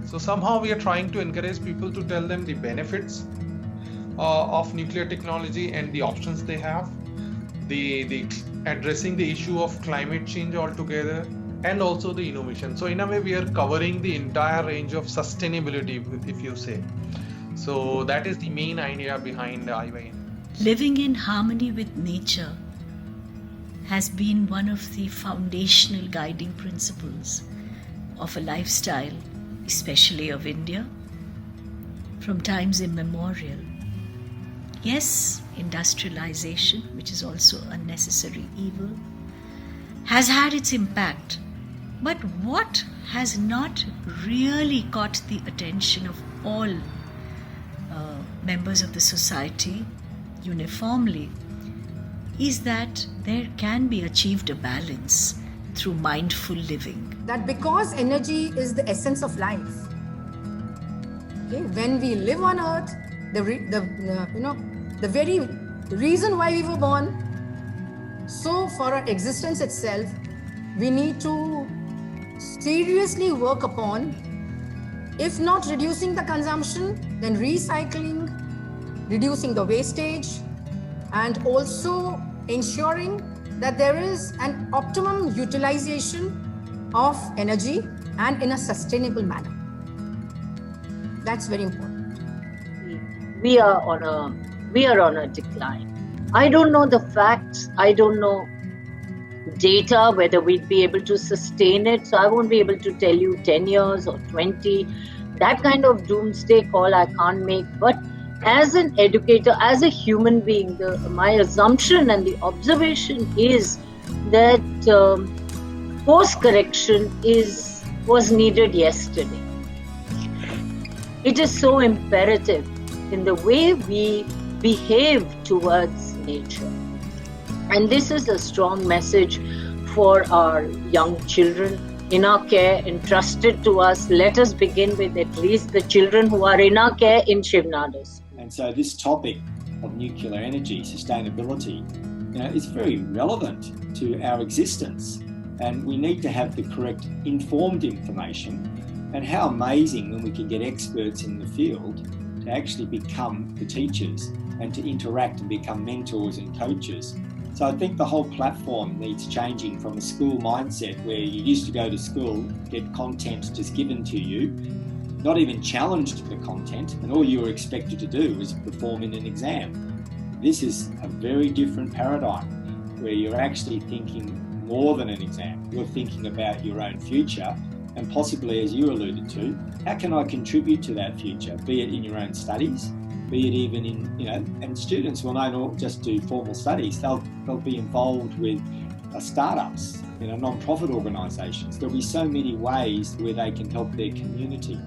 So somehow we are trying to encourage people to tell them the benefits of nuclear technology and the options they have, the addressing the issue of climate change altogether, and also the innovation. So in a way, we are covering the entire range of sustainability, if you say. So that is the main idea behind IYN. Living in harmony with nature has been one of the foundational guiding principles of a lifestyle, especially of India, from times immemorial. Yes, industrialization, which is also a necessary evil, has had its impact. But what has not really caught the attention of all members of the society uniformly is that there can be achieved a balance through mindful living. That because energy is the essence of life. Okay? When we live on earth, the very reason why we were born, so for our existence itself, we need to seriously work upon, if not reducing the consumption, then recycling, reducing the wastage, and also ensuring that there is an optimum utilization of energy and in a sustainable manner. That's very important. We are on a decline. I don't know the facts. I don't know data, whether we'd be able to sustain it. So I won't be able to tell you 10 years or 20. That kind of doomsday call I can't make. But as an educator, as a human being, my assumption and the observation is that course correction was needed yesterday. It is so imperative in the way we behave towards nature. And this is a strong message for our young children in our care, entrusted to us. Let us begin with at least the children who are in our care in Shiv Nadar. And so this topic of nuclear energy, sustainability, is very relevant to our existence. And we need to have the correct informed information. And how amazing when we can get experts in the field to actually become the teachers and to interact and become mentors and coaches. So I think the whole platform needs changing from a school mindset where you used to go to school, get content just given to you, not even challenged the content, and all you were expected to do was perform in an exam. This is a very different paradigm where you're actually thinking more than an exam. You're thinking about your own future and possibly, as you alluded to, how can I contribute to that future, be it in your own studies, be it even in, and students will not just do formal studies, they'll be involved with startups, non-profit organisations. There'll be so many ways where they can help their community.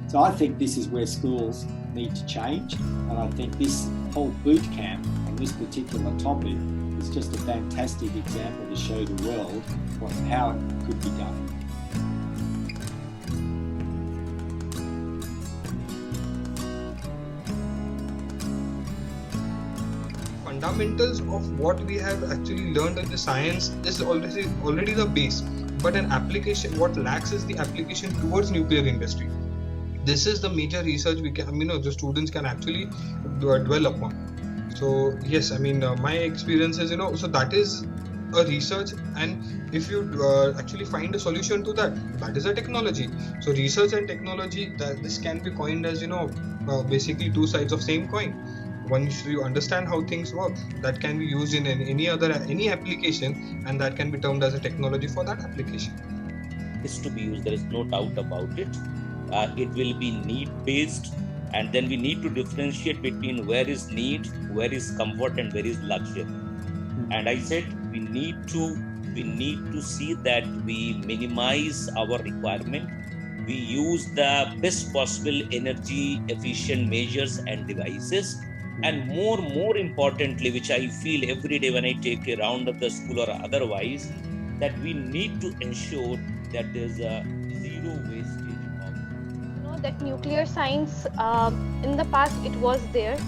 So I think this is where schools need to change, and I think this whole boot camp on this particular topic is just a fantastic example to show the world how it could be done. Fundamentals of what we have actually learned in the science is already the base, but an application, what lacks is the application towards nuclear industry. This is the major research we can, the students can actually dwell upon. So yes, my experience is, so that is a research, and if you actually find a solution to that is a technology. So research and technology, this can be coined as, basically two sides of same coin. Once you understand how things work, that can be used in any application, and that can be termed as a technology for that application. Is to be used, there is no doubt about it. It will be need based, and then we need to differentiate between where is need, where is comfort, and where is luxury. And I said we need to see that we minimize our requirement. We use the best possible energy efficient measures and devices. And more importantly, which I feel every day when I take a round of the school or otherwise, that we need to ensure that there's a zero wastage of. That nuclear science, in the past it was there.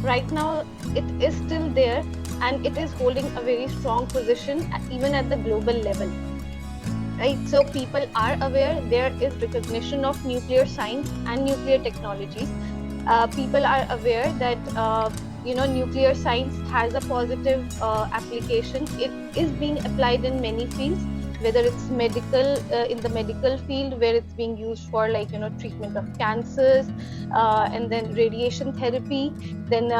Right now it is still there, and it is holding a very strong position even at the global level. right? So people are aware, there is recognition of nuclear science and nuclear technologies. People are aware that nuclear science has a positive application. It is being applied in many fields, whether it's medical, in the medical field, where it's being used for treatment of cancers, and then radiation therapy. Then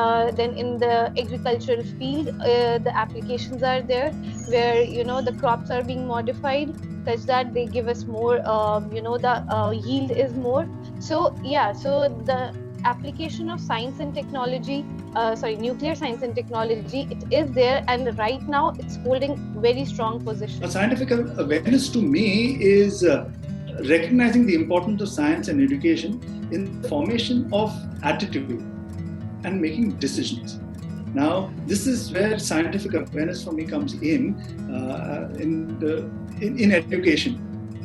in the agricultural field, the applications are there where the crops are being modified such that they give us more, the yield is more. So the application of science and technology, nuclear science and technology, it is there, and right now it's holding very strong position. Scientific awareness to me is recognizing the importance of science and education in the formation of attitude and making decisions. Now, this is where scientific awareness for me comes in education.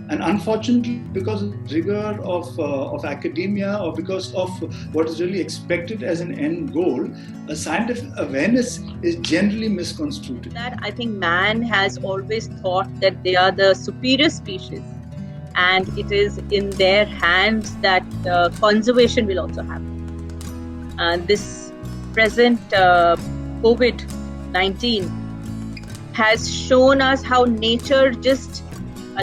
And unfortunately, because of the rigor of academia, or because of what is really expected as an end goal, a scientific awareness is generally misconstrued. That I think man has always thought that they are the superior species, and it is in their hands that conservation will also happen. And this present COVID-19 has shown us how nature just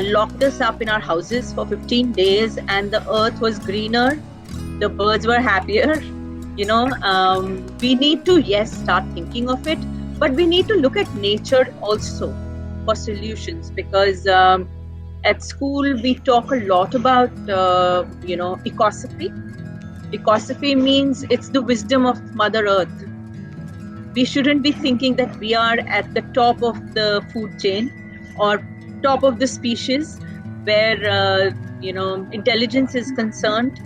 locked us up in our houses for 15 days, and the earth was greener, the birds were happier. We need to, start thinking of it, but we need to look at nature also for solutions, because at school we talk a lot about ecosophy. Ecosophy means it's the wisdom of Mother Earth. We shouldn't be thinking that we are at the top of the food chain or top of the species where intelligence is concerned.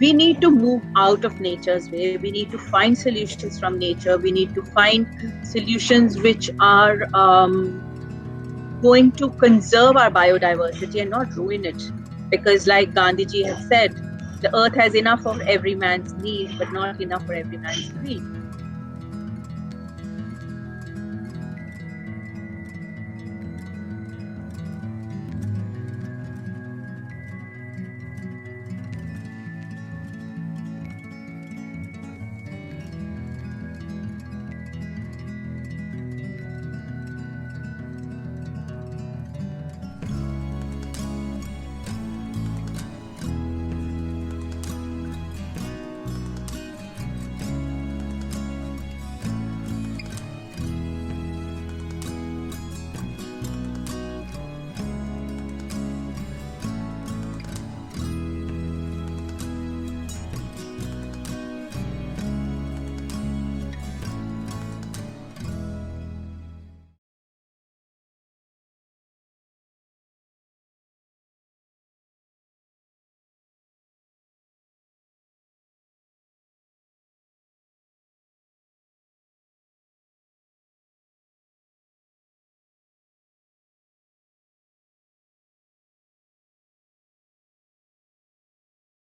We need to move out of nature's way. We need to find solutions from nature. We need to find solutions which are going to conserve our biodiversity and not ruin it, because like Gandhiji has said, the earth has enough of every man's need but not enough for every man's greed.